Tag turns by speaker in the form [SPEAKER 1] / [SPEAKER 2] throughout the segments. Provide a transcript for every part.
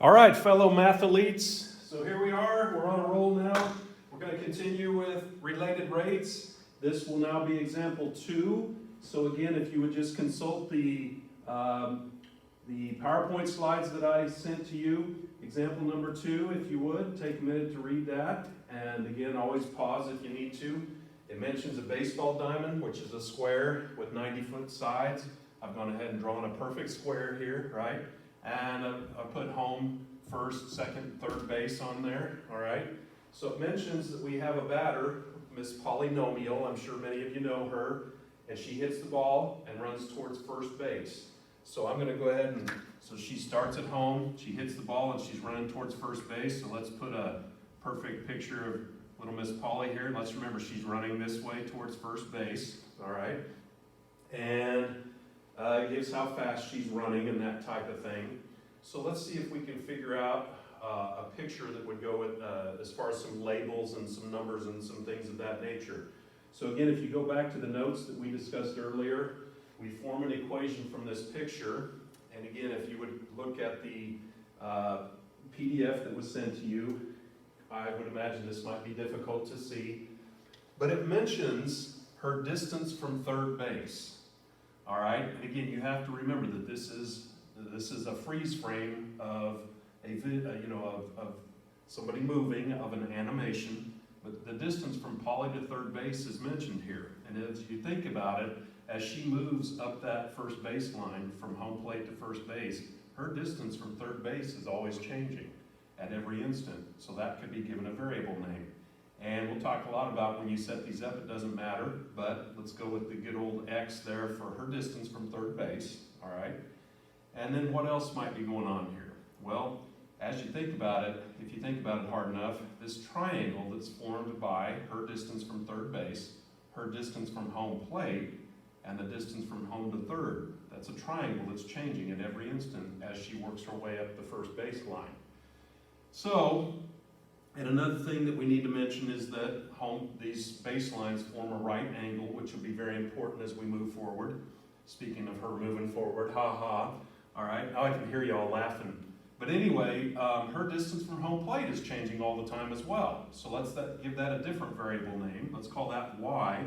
[SPEAKER 1] All right, fellow mathletes, so here we are, we're on a roll now. We're going to continue with related rates. This will now be example 2. So again, if you would just consult the PowerPoint slides that I sent to you, example number 2, if you would, take a minute to read that. And again, always pause if you need to. It mentions a baseball diamond, which is a square with 90-foot sides. I've gone ahead and drawn a perfect square here, right? And I put home, first, second, third base on there, all right? So it mentions that we have a batter, Miss Polynomial, I'm sure many of you know her, and she hits the ball and runs towards first base. So I'm gonna go ahead and, so she starts at home, she hits the ball and she's running towards first base, so let's put a perfect picture of little Miss Polly here. Let's remember she's running this way towards first base, all right? And it gives how fast she's running and that type of thing. So let's see if we can figure out a picture that would go with, as far as some labels and some numbers and some things of that nature. So again, if you go back to the notes that we discussed earlier, we form an equation from this picture. And again, if you would look at the PDF that was sent to you, I would imagine this might be difficult to see. But it mentions her distance from third base. All right, and again, you have to remember that this is a freeze frame of of somebody moving, of an animation, but the distance from Polly to third base is mentioned here. And as you think about it, as she moves up that first baseline from home plate to first base, her distance from third base is always changing at every instant. So that could be given a variable name. And we'll talk a lot about when you set these up, it doesn't matter, but let's go with the good old X there for her distance from third base, all right? And then what else might be going on here? Well, as you think about it, if you think about it hard enough, this triangle that's formed by her distance from third base, her distance from home plate, and the distance from home to third, that's a triangle that's changing at every instant as she works her way up the first baseline. So, and another thing that we need to mention is that these baselines form a right angle, which will be very important as we move forward. Speaking of her moving forward, ha ha. All right, now I can hear y'all laughing. But anyway, her distance from home plate is changing all the time as well. So let's give that a different variable name. Let's call that y.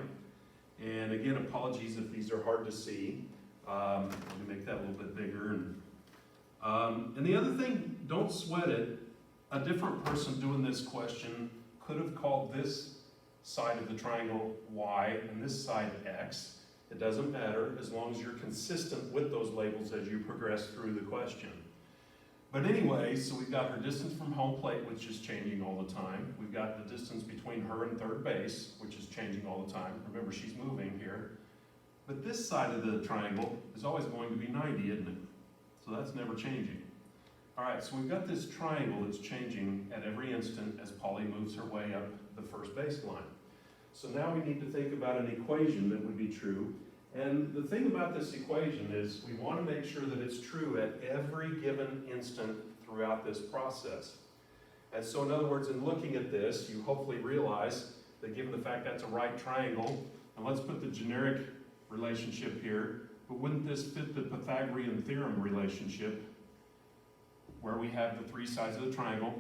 [SPEAKER 1] And again, apologies if these are hard to see. Let me make that a little bit bigger. And the other thing, don't sweat it. A different person doing this question could have called this side of the triangle y and this side x. It doesn't matter as long as you're consistent with those labels as you progress through the question. But anyway, so we've got her distance from home plate, which is changing all the time. We've got the distance between her and third base, which is changing all the time. Remember, she's moving here. But this side of the triangle is always going to be 90, isn't it? So that's never changing. All right, so we've got this triangle that's changing at every instant as Polly moves her way up the first baseline. So now we need to think about an equation that would be true. And the thing about this equation is we want to make sure that it's true at every given instant throughout this process. And so in other words, in looking at this, you hopefully realize that given the fact that's a right triangle, and let's put the generic relationship here, but wouldn't this fit the Pythagorean theorem relationship where we have the three sides of the triangle,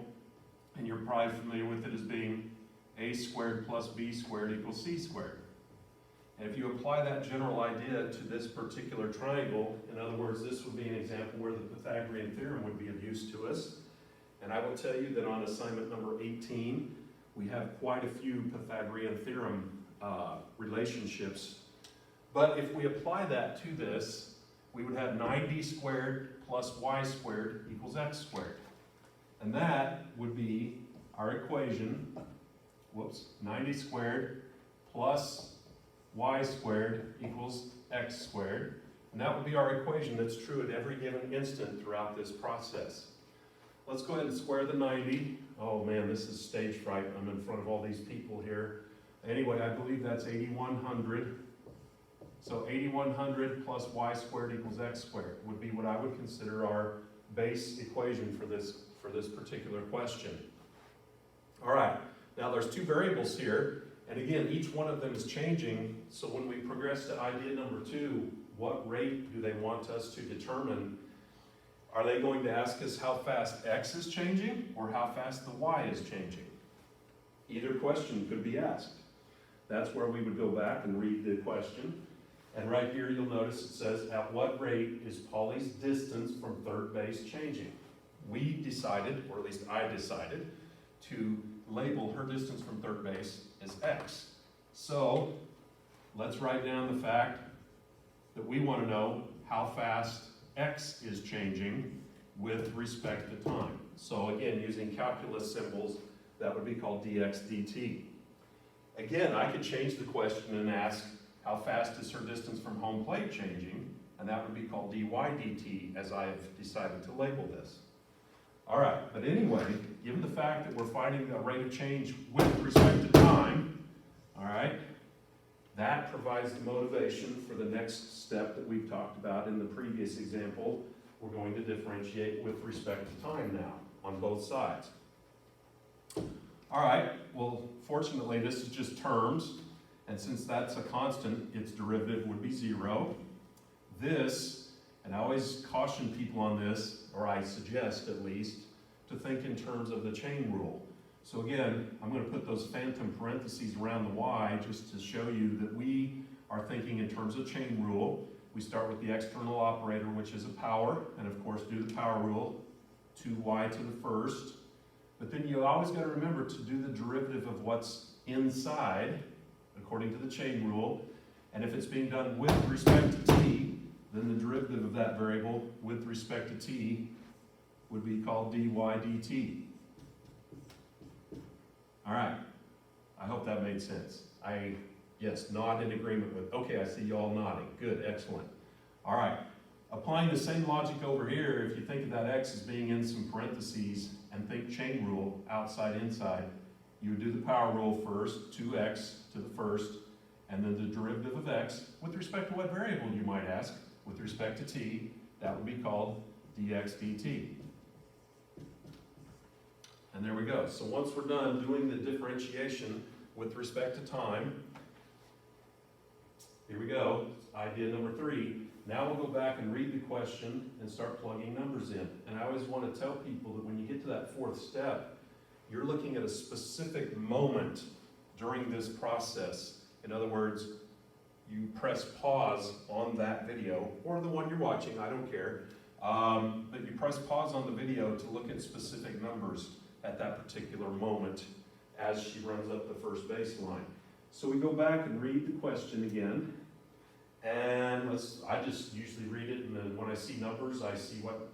[SPEAKER 1] and you're probably familiar with it as being a squared plus b squared equals c squared. And if you apply that general idea to this particular triangle, in other words, this would be an example where the Pythagorean theorem would be of use to us. And I will tell you that on assignment number 18, we have quite a few Pythagorean theorem relationships. But if we apply that to this, we would have 9b squared plus y squared equals x squared. And that would be our equation, 90 squared plus y squared equals x squared. And that would be our equation that's true at every given instant throughout this process. Let's go ahead and square the 90. Oh man, this is stage fright. I'm in front of all these people here. Anyway, I believe that's 8100. So 8100 plus y squared equals x squared would be what I would consider our base equation for this particular question. All right, now there's two variables here, and again, each one of them is changing. So when we progress to idea number 2, what rate do they want us to determine? Are they going to ask us how fast X is changing or how fast the Y is changing? Either question could be asked. That's where we would go back and read the question. And right here you'll notice it says, at what rate is Polly's distance from third base changing? We decided, or at least I decided, to label her distance from third base as X. So let's write down the fact that we want to know how fast X is changing with respect to time. So again, using calculus symbols, that would be called dx dt. Again, I could change the question and ask, how fast is her distance from home plate changing? And that would be called dy dt, as I have decided to label this. All right, but anyway, given the fact that we're finding a rate of change with respect to time, all right, that provides the motivation for the next step that we've talked about in the previous example. We're going to differentiate with respect to time now on both sides. All right, well, fortunately, this is just terms, and since that's a constant, its derivative would be 0. This, and I always caution people on this, or I suggest at least, to think in terms of the chain rule. So again, I'm going to put those phantom parentheses around the y just to show you that we are thinking in terms of chain rule. We start with the external operator, which is a power, and of course do the power rule, 2y to the first. But then you always got to remember to do the derivative of what's inside, according to the chain rule. And if it's being done with respect to t, then the derivative of that variable with respect to t would be called dy dt. All right, I hope that made sense. Yes, nod in agreement with, okay, I see you all nodding. Good, excellent. All right, applying the same logic over here, if you think of that x as being in some parentheses and think chain rule, outside, inside, you would do the power rule first, 2x to the first, and then the derivative of x, with respect to what variable you might ask, with respect to t, that would be called dx dt. And there we go. So once we're done doing the differentiation with respect to time, here we go, idea number 3. Now we'll go back and read the question and start plugging numbers in. And I always want to tell people that when you get to that 4th step, you're looking at a specific moment during this process. In other words, you press pause on that video, or the one you're watching, I don't care. But you press pause on the video to look at specific numbers at that particular moment as she runs up the first baseline. So we go back and read the question again. And I just usually read it, and then when I see numbers, I see what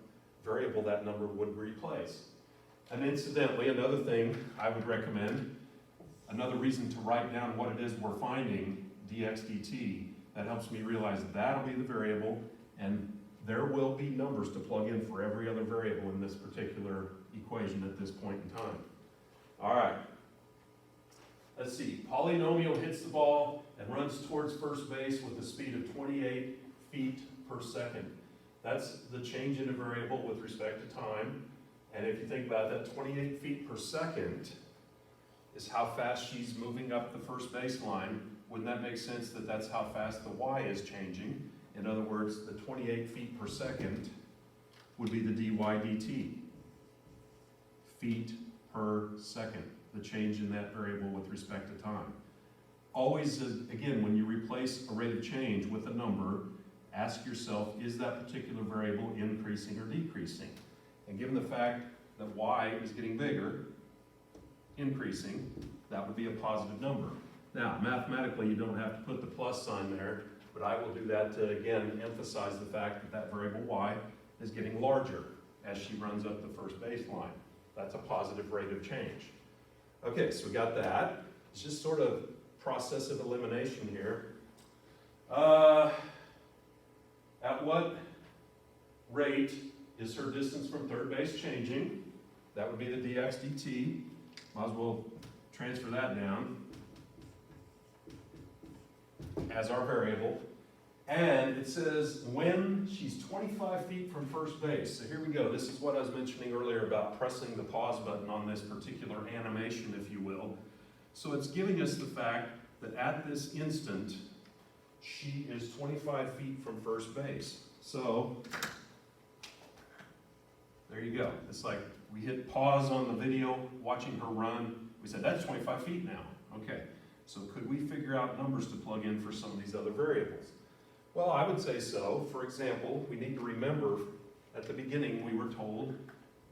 [SPEAKER 1] variable that number would replace. And incidentally, another thing I would recommend, another reason to write down what it is we're finding, dx dt, that helps me realize that'll be the variable, and there will be numbers to plug in for every other variable in this particular equation at this point in time. All right. Let's see, polynomial hits the ball and runs towards first base with a speed of 28 feet per second. That's the change in a variable with respect to time. And if you think about that, 28 feet per second is how fast she's moving up the first baseline. Wouldn't that make sense that that's how fast the y is changing? In other words, the 28 feet per second would be the dy dt. Feet per second, the change in that variable with respect to time. Always, again, when you replace a rate of change with a number, ask yourself, is that particular variable increasing or decreasing? And given the fact that y is getting bigger, increasing, that would be a positive number. Now, mathematically, you don't have to put the plus sign there, but I will do that to, again, emphasize the fact that that variable y is getting larger as she runs up the first baseline. That's a positive rate of change. Okay, so we got that. It's just sort of process of elimination here. At what rate is her distance from third base changing? That would be the dx dt. Might as well transfer that down as our variable. And it says when she's 25 feet from first base. So here we go. This is what I was mentioning earlier about pressing the pause button on this particular animation, if you will. So it's giving us the fact that at this instant, she is 25 feet from first base. So There you go. It's like we hit pause on the video, watching her run. We said, that's 25 feet now. Okay, so could we figure out numbers to plug in for some of these other variables? Well, I would say so. For example, we need to remember at the beginning we were told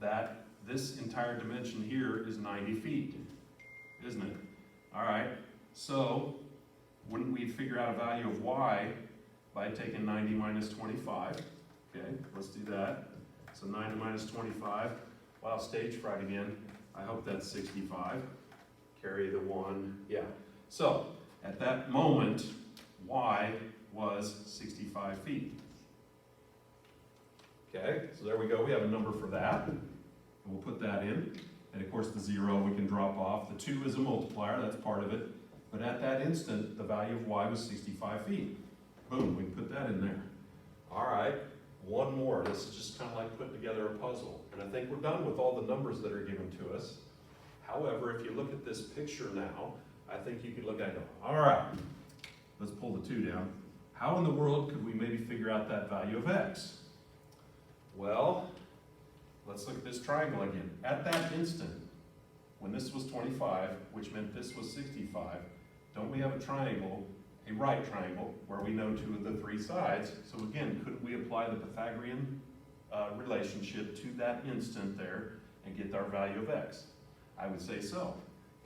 [SPEAKER 1] that this entire dimension here is 90 feet, isn't it? All right, so wouldn't we figure out a value of y by taking 90 minus 25? Okay, let's do that. So 90 minus 25, wow, stage fright again. I hope that's 65. Carry the 1, yeah. So, at that moment, y was 65 feet. Okay, so there we go. We have a number for that. And we'll put that in. And of course the 0 we can drop off. The 2 is a multiplier, that's part of it. But at that instant, the value of y was 65 feet. Boom, we can put that in there. All right, one more. This is just kind of like putting together a puzzle. And I think we're done with all the numbers that are given to us. However, if you look at this picture now, I think you could look at it and go, all right, let's pull the 2 down. How in the world could we maybe figure out that value of x? Well, let's look at this triangle again. At that instant, when this was 25, which meant this was 65, don't we have a triangle, a right triangle, where we know 2 of the 3 sides? So again, couldn't we apply the Pythagorean relationship to that instant there and get our value of x? I would say so.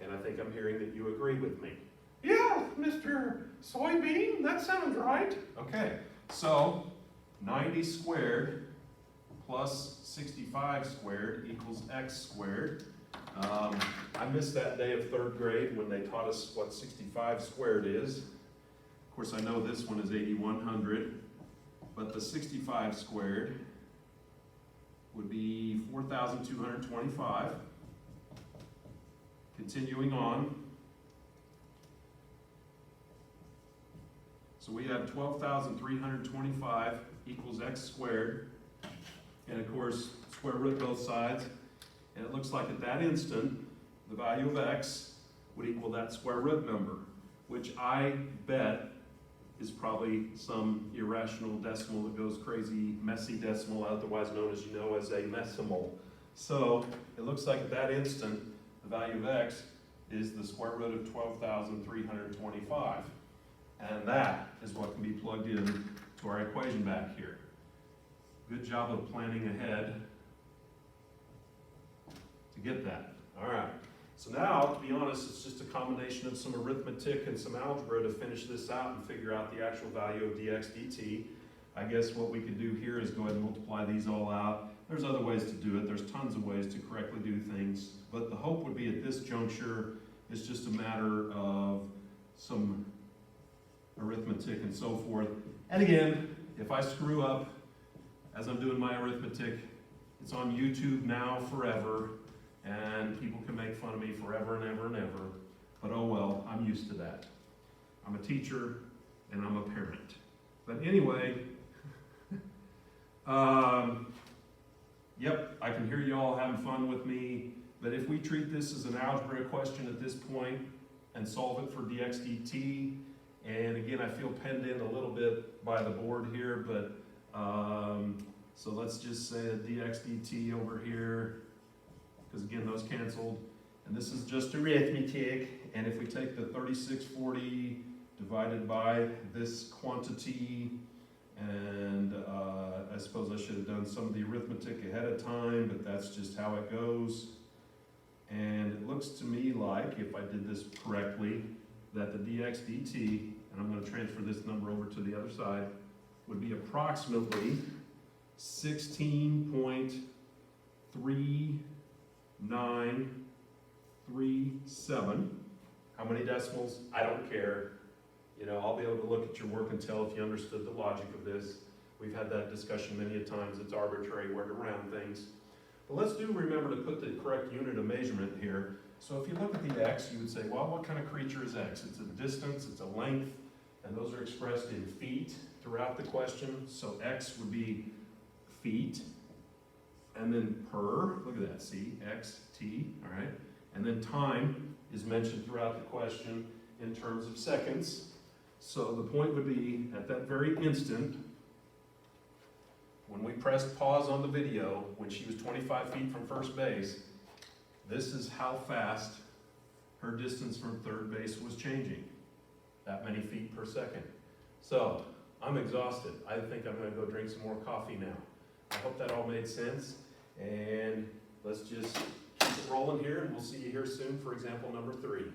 [SPEAKER 1] And I think I'm hearing that you agree with me. Yeah, Mr. Soybean, that sounds right. Okay, so 90 squared plus 65 squared equals x squared. I missed that day of 3rd grade when they taught us what 65 squared is. Of course, I know this one is 8100, but the 65 squared would be 4,225. Continuing on. So we have 12,325 equals x squared. And of course, square root both sides. And it looks like at that instant, the value of x would equal that square root number, which I bet is probably some irrational decimal that goes crazy, messy decimal, otherwise known as as a mesimal. So it looks like at that instant, the value of x is the square root of 12,325. And that is what can be plugged in to our equation back here. Good job of planning ahead to get that. All right. So now, to be honest, it's just a combination of some arithmetic and some algebra to finish this out and figure out the actual value of dx dt. I guess what we could do here is go ahead and multiply these all out. There's other ways to do it. There's tons of ways to correctly do things. But the hope would be at this juncture, it's just a matter of some arithmetic and so forth. And again, if I screw up as I'm doing my arithmetic, it's on YouTube now forever, and people can make fun of me forever and ever and ever. But oh well, I'm used to that. I'm a teacher and I'm a parent. But anyway, yep, I can hear you all having fun with me, but if we treat this as an algebra question at this point and solve it for dx dt, and again, I feel penned in a little bit by the board here, but so let's just say a dx dt over here, because again, those canceled, and this is just arithmetic, and if we take the 3640 divided by this quantity, and I suppose I should have done some of the arithmetic ahead of time, but that's just how it goes. And it looks to me like, if I did this correctly, that the dx dt, and I'm going to transfer this number over to the other side, would be approximately 16.3937. How many decimals? I don't care. I'll be able to look at your work and tell if you understood the logic of this. We've had that discussion many a times. It's arbitrary where to round things. But let's remember to put the correct unit of measurement here. So if you look at the x, you would say, well, what kind of creature is x? It's a distance, it's a length, and those are expressed in feet throughout the question. So x would be feet, and then per, look at that, see, x, t, all right? And then time is mentioned throughout the question in terms of seconds. So the point would be, at that very instant, when we pressed pause on the video, when she was 25 feet from first base, this is how fast her distance from third base was changing. That many feet per second. So, I'm exhausted. I think I'm gonna go drink some more coffee now. I hope that all made sense, and let's just keep it rolling here, and we'll see you here soon for example number 3.